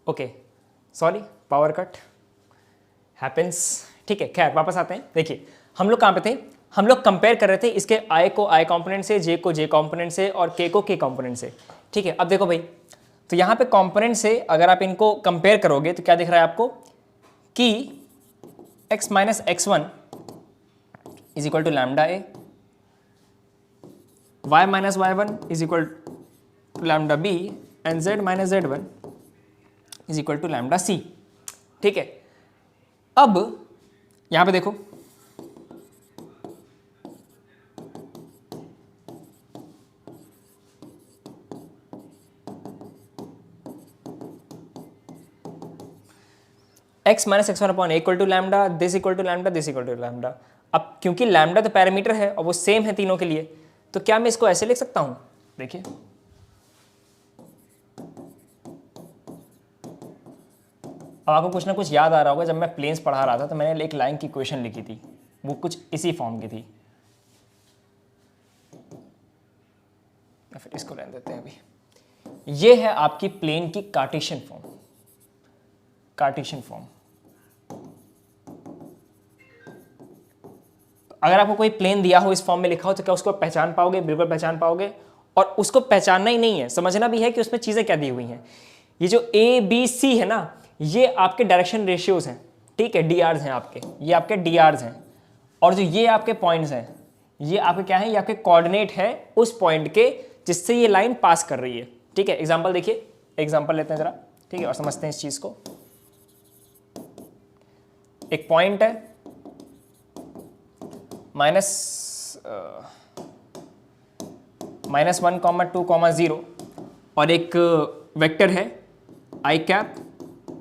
Okay sorry, power cut happens. ठीक है, खैर वापस आते हैं। देखिए हम लोग कहाँ पे थे, हम लोग कंपेयर कर रहे थे इसके आई को आई कंपोनेंट से, जे को जे कंपोनेंट से और के को के कंपोनेंट से। ठीक है, अब देखो भाई, तो यहाँ पे कंपोनेंट से अगर आप इनको कंपेयर करोगे तो क्या दिख रहा है आपको कि x minus x1 is equal to lambda A, y minus y1 is equal to lambda B and z minus z1 is equal to lambda C. ठीक है, अब यहां पे देखो x minus x one upon equal to lambda, this equal to lambda, this equal to lambda. अब क्योंकि lambda तो parameter है और वो सेम है तीनों के लिए, तो क्या मैं इसको ऐसे लिख सकता हूं? देखिए अब आपको कुछ ना कुछ याद आ रहा होगा, जब मैं प्लेन्स पढ़ा रहा था तो मैंने एक लाइन की इक्वेशन लिखी थी, वो कुछ इसी फॉर्म की थी, या फिर इसको रहने देते हैं अभी। ये है आपकी प्लेन की कार्टेशियन फॉर्म, कार्टेशियन फॉर्म। अगर आपको कोई प्लेन दिया हो इस फॉर्म में लिखा हो तो क्या उसको पहचान पाओगे? बिल्कुल पहचान पाओगे। और उसको पहचानना ही नहीं है, समझना भी है कि उसमें चीजें क्या दी हुई हैं। ये जो ए बी सी है ना, ये आपके डायरेक्शन रेशियोज हैं। ठीक है, डी आर्स हैं आपके, ये आपके डी आर्स हैं। और जो ये आपके पॉइंट्स हैं, ये आपके क्या है? ये आपके कोऑर्डिनेट है उस पॉइंट के जिससे ये लाइन पास कर रही है। ठीक है, एग्जाम्पल देखिए, एग्जाम्पल लेते हैं जरा। ठीक है, और समझते हैं इस चीज को। एक पॉइंट है माइनस 1,2,0 और एक वेक्टर है आई कैप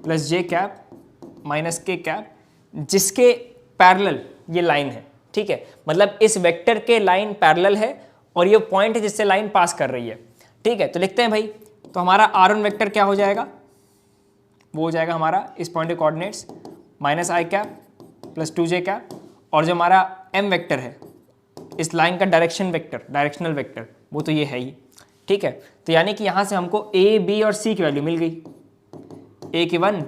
प्लस जे कैप माइनस के कैप, जिसके पैरेलल ये लाइन है। ठीक है, मतलब इस वेक्टर के लाइन पैरेलल है और ये पॉइंट है जिससे लाइन पास कर रही है। ठीक है, तो लिखते हैं भाई, तो हमारा r1 वेक्टर क्या हो जाएगा? वो हो जाएगा हमारा इस पॉइंट के कोऑर्डिनेट्स माइनस आई कैप प्लस 2j कैप, और जो हमारा m वेक्टर है इस लाइन का डायरेक्शन वेक्टर, डायरेक्शनल वेक्टर, वो तो ये है ही। ठीक है, तो यानी कि यहाँ से हमको a, b और c की वैल्यू मिल गई, a की 1,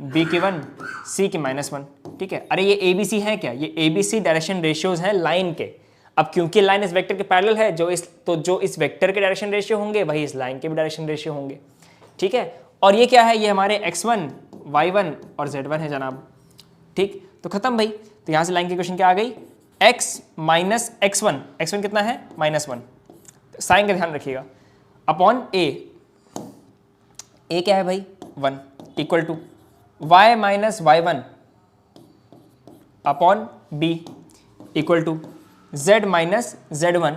b की 1, c की -1। ठीक है, अरे ये a b c है क्या? ये a b c direction ratios हैं लाइन के। अब क्योंकि लाइन इस वेक्टर के पैरेलल है, जो इस वेक्टर के डायरेक्शन रेशियो होंगे वही इस लाइन के भी डायरेक्शन रेशियो होंगे। ठीक है, और ये क्या है? ये हमारे x1, y1 और z1 है जनाब। ठीक, तो खत्म भाई। तो यहाँ से लाइन की इक्वेशन क्या आ गई? x माइनस x1, x1 कितना है? -1, साइन का ध्यान रखिएगा, अपॉन a, a क्या है भाई? 1, equal to y minus y1 upon b, equal to z minus z1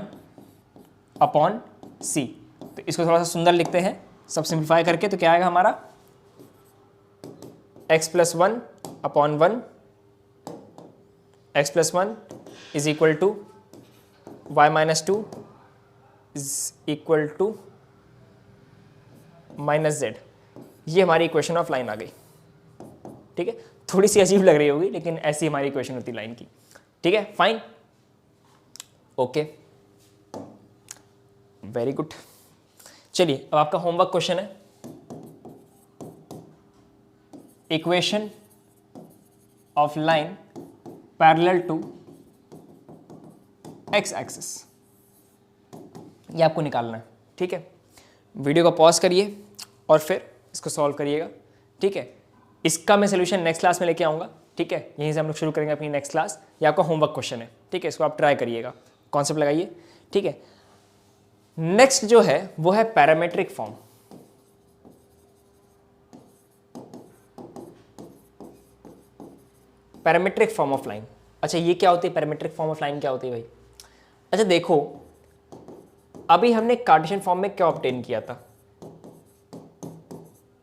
upon c। तो इसको थोड़ा सा सुंदर लिखते हैं, सब सिंप्लीफाई करके, तो क्या आएगा हमारा? x plus 1 upon 1, x plus 1 is equal to y minus 2 is equal to minus z। ये हमारी इक्वेशन ऑफ लाइन आ गई। ठीक है, थोड़ी सी अजीब लग रही होगी लेकिन ऐसी हमारी इक्वेशन होती है लाइन की। ठीक है, फाइन, ओके, वेरी गुड। चलिए अब आपका होमवर्क क्वेश्चन है, equation of line parallel to X axis, ये आपको निकालना है। ठीक है, वीडियो को पॉज करिए और फिर इसको सॉल्व करिएगा। ठीक है, इसका मैं सोल्यूशन नेक्स्ट क्लास में लेके आऊँगा। ठीक है, यहीं से हम लोग शुरू करेंगे अपनी नेक्स्ट क्लास। ये आपका होमवर्क क्वेश्चन है। ठीक है, इसको आप ट्राई करिएगा, कॉन्सेप्ट लगाइए। ठीक है, नेक्स्ट जो है वो है parametric form. Parametric form of line. अच्छा, ये क्या होती है? पैरामेट्रिक फॉर्म ऑफ लाइन क्या होती है भाई? अच्छा देखो, अभी हमने कार्टेशियन फॉर्म में क्या ऑब्टेन किया था?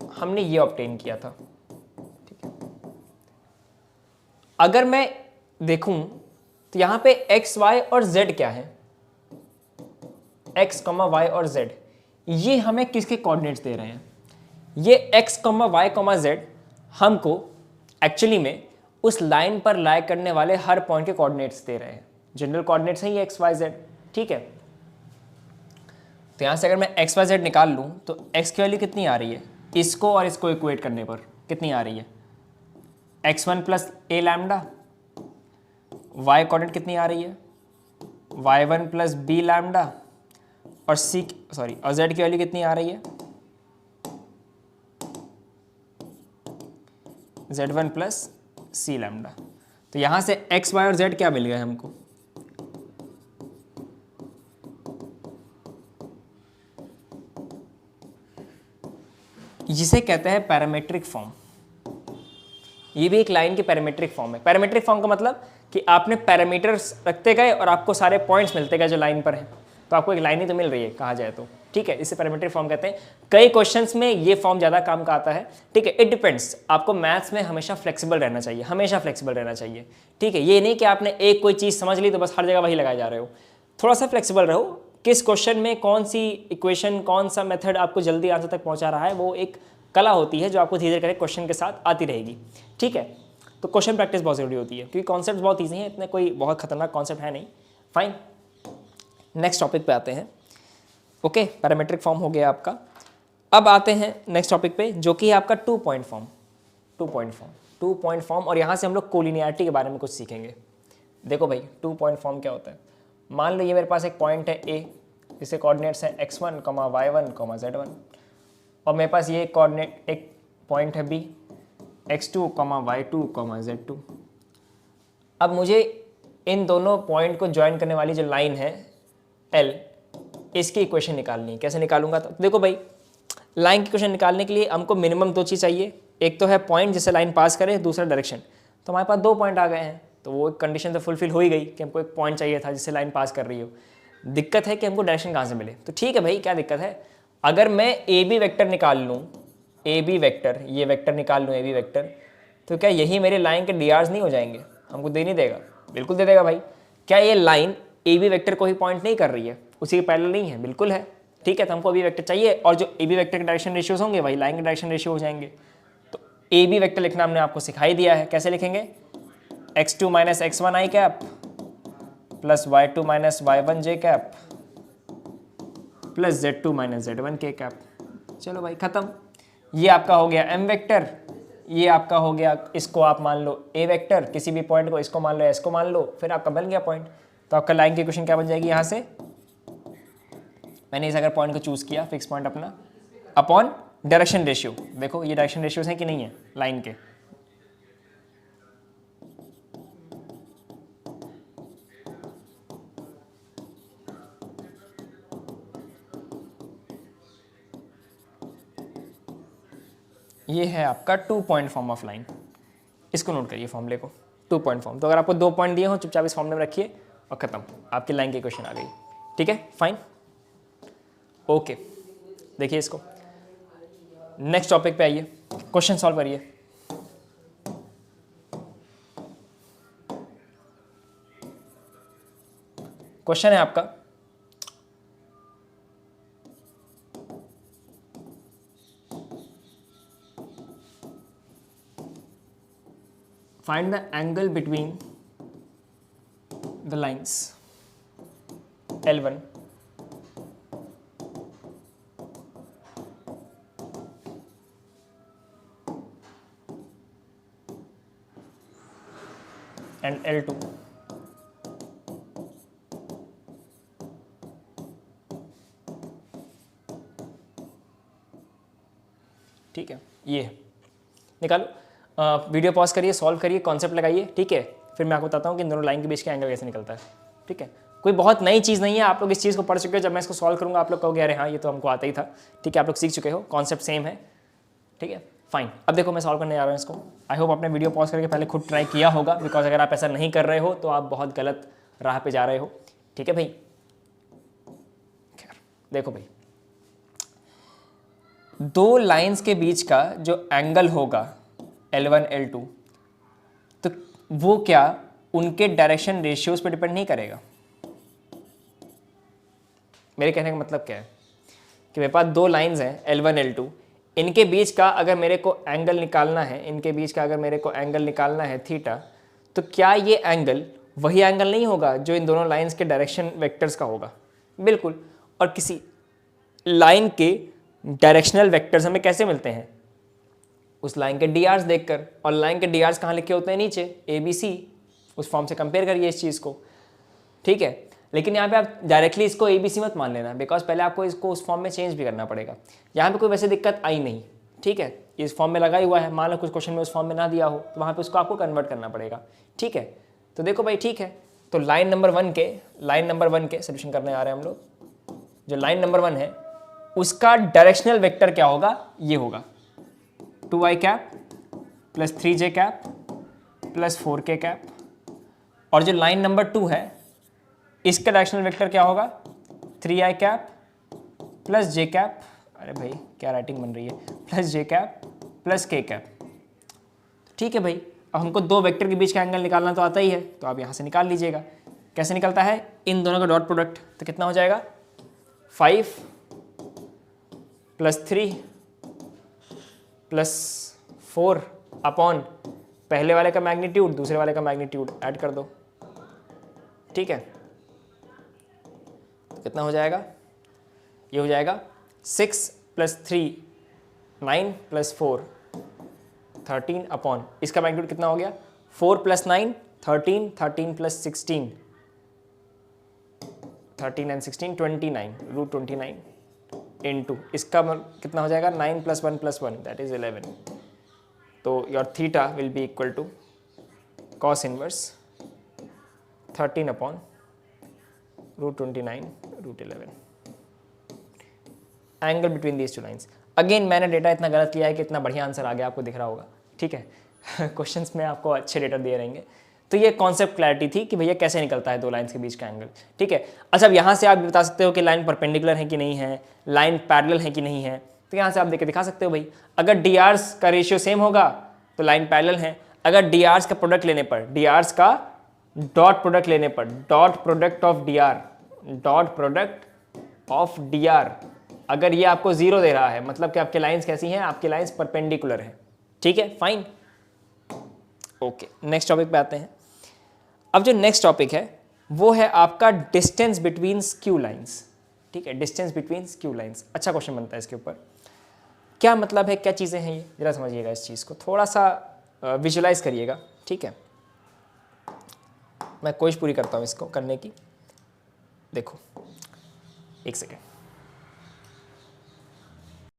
हमने ये ऑब्टेन किया था। ठीक है, अगर मैं देखूं तो यहां पे x, y और z क्या है? x, y और z, ये हमें किसके कोऑर्डिनेट्स दे रहे हैं? ये x, y, z हमको एक्चुअली में उस लाइन पर लाई करने वाले हर पॉइंट के कोऑर्डिनेट्स दे रहे हैं। जनरल कोऑर्डिनेट्स हैं ये x, y, z। ठीक है, तो यहां से अगर मैं x, y, z निकाल लूं तो x की वैल्यू कितनी आ रही है? इसको और इसको इक्वेट करने पर कितनी आ रही है, x1 प्लस ए लैम्डा, y कोऑर्डिनेट कितनी आ रही है, y1 प्लस बी लैम्डा, और और z की वैल्यू कितनी आ रही है, z1 प्लस सी लैम्डा। तो यहां से x, y और z क्या मिल गए हमको, जिसे कहते हैं पैरामीट्रिक फॉर्म। ये भी एक लाइन की पैरामीट्रिक फॉर्म है। पैरामीट्रिक फॉर्म का मतलब कि आपने पैरामीटर्स रखते गए और आपको सारे पॉइंट्स मिलते गए जो लाइन पर हैं, तो आपको एक लाइन ही तो मिल रही है कहा जाए तो, ठीक है। इसे पैरामीट्रिक फॉर्म कहते हैं। कई क्वेश्चंस में ये फॉर्म ज़्यादा काम का आता है, ठीक है। इट डिपेंड्स, आपको मैथ्स में हमेशा फ्लेक्सिबल रहना चाहिए, हमेशा फ्लेक्सिबल रहना चाहिए, ठीक है। ये नहीं कि आपने एक कोई चीज़ समझ ली तो बस हर जगह वही लगाए जा रहे हो। थोड़ा सा फ्लेक्सिबल रहो, किस क्वेश्चन में कौन सी इक्वेशन, कौन सा मेथड आपको जल्दी आंसर तक पहुंचा रहा है, वो एक कला होती है जो आपको धीरे धीरे करके क्वेश्चन के साथ आती रहेगी, ठीक है। तो क्वेश्चन प्रैक्टिस बहुत जरूरी होती है, क्योंकि कॉन्सेप्ट बहुत ईजी है, इतने कोई बहुत खतरनाक कॉन्सेप्ट है नहीं। फाइन, नेक्स्ट टॉपिक पे आते हैं। ओके, पैरामीट्रिक फॉर्म हो गया आपका। अब आते हैं नेक्स्ट टॉपिक पे, जो कि है आपका 2 पॉइंट फॉर्म। 2 पॉइंट फॉर्म, और यहाँ से हम लोग कोलिनियरिटी के बारे में कुछ सीखेंगे। देखो भाई, 2 पॉइंट फॉर्म क्या होता है। मान लो ये मेरे पास एक पॉइंट है ए, जिसके कोऑर्डिनेट्स हैं x1, y1, z1, और मेरे पास ये कोऑर्डिनेट एक पॉइंट है बी, x2, y2, z2। अब मुझे इन दोनों पॉइंट को ज्वाइन करने वाली जो लाइन है L, इसकी इक्वेशन निकालनी है। कैसे निकालूंगा, तो देखो भाई, लाइन की इक्वेशन निकालने के लिए हमको मिनिमम 2 चीज़ चाहिए। एक तो है पॉइंट जिससे लाइन पास करे, दूसरा डायरेक्शन। तो हमारे पास 2 पॉइंट आ गए हैं, तो वो एक कंडीशन तो फुलफिल हो ही गई कि हमको एक पॉइंट चाहिए था जिससे लाइन पास कर रही हो। दिक्कत है कि हमको डायरेक्शन कहाँ से मिले। तो ठीक है भाई, क्या दिक्कत है, अगर मैं ए बी वेक्टर निकाल लूँ, ए बी वेक्टर, ये वेक्टर निकाल लूँ ए बी वेक्टर, तो क्या यही मेरे लाइन के डीआर्स नहीं हो जाएंगे, हमको दे नहीं देगा? बिल्कुल दे देगा भाई। क्या ये लाइन ए बी वेक्टर को ही पॉइंट नहीं कर रही है, उसी के पैरेलल नहीं है? बिल्कुल है, ठीक है। तो हमको ए बी वेक्टर चाहिए, और जो ए बी वेक्टर के डायरेक्शन रेशियोज होंगे वही लाइन के डायरेक्शन रेशियो हो जाएंगे। तो ए बी वेक्टर लिखना हमने आपको सिखाई दिया है, कैसे लिखेंगे, x2 minus x1 i cap plus y2 minus y1 j cap plus z2 minus z1 k cap. चलो भाई खत्म। ये आपका हो गया m वेक्टर, ये आपका हो गया, इसको आप मान लो a वेक्टर, किसी भी पॉइंट को इसको मान लो, इसको मान लो, फिर आपका बन गया पॉइंट। तो आपका लाइन की इक्वेशन क्या बन जाएगी, यहाँ से मैंने इस अगर पॉइंट को चूज किया, फिक्स पॉइंट अपना, अपॉन डायरेक्शन रेशियो। देखो ये डायरेक्शन रेशियोज हैं कि नहीं है लाइन के, ये है आपका 2 पॉइंट फॉर्म ऑफ लाइन। इसको नोट करिए फॉर्मूले को, 2 पॉइंट फॉर्म। तो अगर आपको 2 पॉइंट दिए हो, चुपचाप इस फॉर्मूले में रखिए और खत्म, आपकी लाइन की इक्वेशन आ गई, ठीक है। Fine, okay. देखिए इसको, नेक्स्ट टॉपिक पे आइए, क्वेश्चन सॉल्व करिए। क्वेश्चन है आपका, find the angle between the lines L1 and L2। ठीक है, ये निकालो। वीडियो पॉज करिए, सॉल्व करिए, कॉन्सेप्ट लगाइए, ठीक है। फिर मैं आपको बताता हूँ कि इन दोनों लाइन के बीच का एंगल कैसे निकलता है, ठीक है। कोई बहुत नई चीज़ नहीं है, आप लोग इस चीज़ को पढ़ चुके हो। जब मैं इसको सॉल्व करूँगा आप लोग कहोगे अरे हाँ ये तो हमको आता ही था, ठीक है। आप लोग सीख चुके हो, कॉन्सेप्ट सेम है, ठीक है। फाइन, अब देखो मैं सॉल्व करने जा रहा हूँ इसको। आई होप आपने वीडियो पॉज करके पहले खुद ट्राई किया होगा, बिकॉज अगर आप ऐसा नहीं कर रहे हो तो आप बहुत गलत राह पे जा रहे हो, ठीक है भाई। खैर देखो भाई, 2 लाइंस के बीच का जो एंगल होगा L1 L2, तो वो क्या उनके डायरेक्शन रेशियोज पे डिपेंड नहीं करेगा? मेरे कहने का मतलब क्या है कि मेरे पास 2 लाइंस हैं L1 L2, इनके बीच का अगर मेरे को एंगल निकालना है, इनके बीच का अगर मेरे को एंगल निकालना है थीटा, तो क्या ये एंगल वही एंगल नहीं होगा जो इन दोनों लाइंस के डायरेक्शन वेक्टर्स का होगा? बिल्कुल। और किसी लाइन के डायरेक्शनल वेक्टर्स हमें कैसे मिलते हैं? उस लाइन के डी आर्स देखकर, और लाइन के डी आर्स कहाँ लिखे होते हैं? नीचे, ए बी सी, उस फॉर्म से कंपेयर करिए इस चीज़ को, ठीक है। लेकिन यहाँ पे आप डायरेक्टली इसको ए बी सी मत मान लेना, बिकॉज पहले आपको इसको उस फॉर्म में चेंज भी करना पड़ेगा। यहाँ पे कोई वैसे दिक्कत आई नहीं, ठीक है, इस फॉर्म में लगा ही हुआ है, मान लो कुछ क्वेश्चन में उस फॉर्म में ना दिया हो तो वहाँ पे उसको आपको कन्वर्ट करना पड़ेगा, ठीक है। तो देखो भाई, ठीक है, तो लाइन नंबर वन के सोल्यूशन करने आ रहे हैं हम लोग। जो लाइन नंबर 1 है उसका डायरेक्शनल वेक्टर क्या होगा? ये होगा 2i cap plus 3j cap plus 4k cap. और जो लाइन नंबर 2 है इसका डायरेक्शनल वेक्टर क्या होगा? 3i cap plus j cap, अरे भाई क्या राइटिंग बन रही है, plus j cap plus k cap. ठीक है भाई, अब हमको दो वेक्टर के बीच का एंगल निकालना तो आता ही है, तो आप यहाँ से निकाल लीजिएगा। कैसे निकलता है? इन दोनों का डॉट प्रोडक्ट, तो कितना हो जाएगा? 5 प्लस 3 प्लस 4 अपॉन पहले वाले का मैग्नीट्यूड दूसरे वाले का मैग्नीट्यूड ऐड कर दो, ठीक है। तो कितना हो जाएगा? ये हो जाएगा 6 प्लस 3 9 प्लस 4 13 अपॉन इसका मैग्नीट्यूड कितना हो गया? 4 plus 9 13, 13 plus 16 13 and 16 29, root 29 into इसका कितना हो जाएगा? 9 प्लस 1 प्लस 1 दैट इज 11। तो your theta will be equal to cos inverse 13 upon root 29 root 11, angle between these two lines. Again मैंने डेटा इतना गलत लिया है कि इतना बढ़िया आंसर आ गया, आपको दिख रहा होगा, ठीक है। क्वेश्चंस में आपको अच्छे डेटा दिए रहेंगे। तो ये कॉन्सेप्ट क्लैरिटी थी कि भैया कैसे निकलता है दो लाइन्स के बीच का एंगल, ठीक है। अच्छा, अब यहाँ से आप बता सकते हो कि लाइन परपेंडिकुलर है कि नहीं है, लाइन पैरेलल है कि नहीं है। तो यहाँ से आप देख के दिखा सकते हो भाई, अगर डी आर्स का रेशियो सेम होगा तो लाइन पैरेलल है। अगर डी आर्स का प्रोडक्ट लेने पर, डी आर्स का डॉट प्रोडक्ट लेने पर, dot product of D R, dot product of D R, अगर ये आपको 0 दे रहा है, मतलब कि आपके लाइंस कैसी हैं? आपकी लाइंस परपेंडिकुलर है, ठीक है, फाइन। ओके, नेक्स्ट टॉपिक पे आते हैं। अब जो नेक्स्ट टॉपिक है वो है आपका डिस्टेंस बिटवीन स्क्यू लाइंस, ठीक है, डिस्टेंस बिटवीन स्क्यू लाइंस। अच्छा क्वेश्चन बनता है इसके ऊपर, क्या मतलब है, क्या चीज़ें हैं ये, जरा समझिएगा इस चीज़ को, थोड़ा सा विजुलाइज करिएगा, ठीक है। मैं कोशिश पूरी करता हूँ इसको करने की। देखो, एक सेकेंड।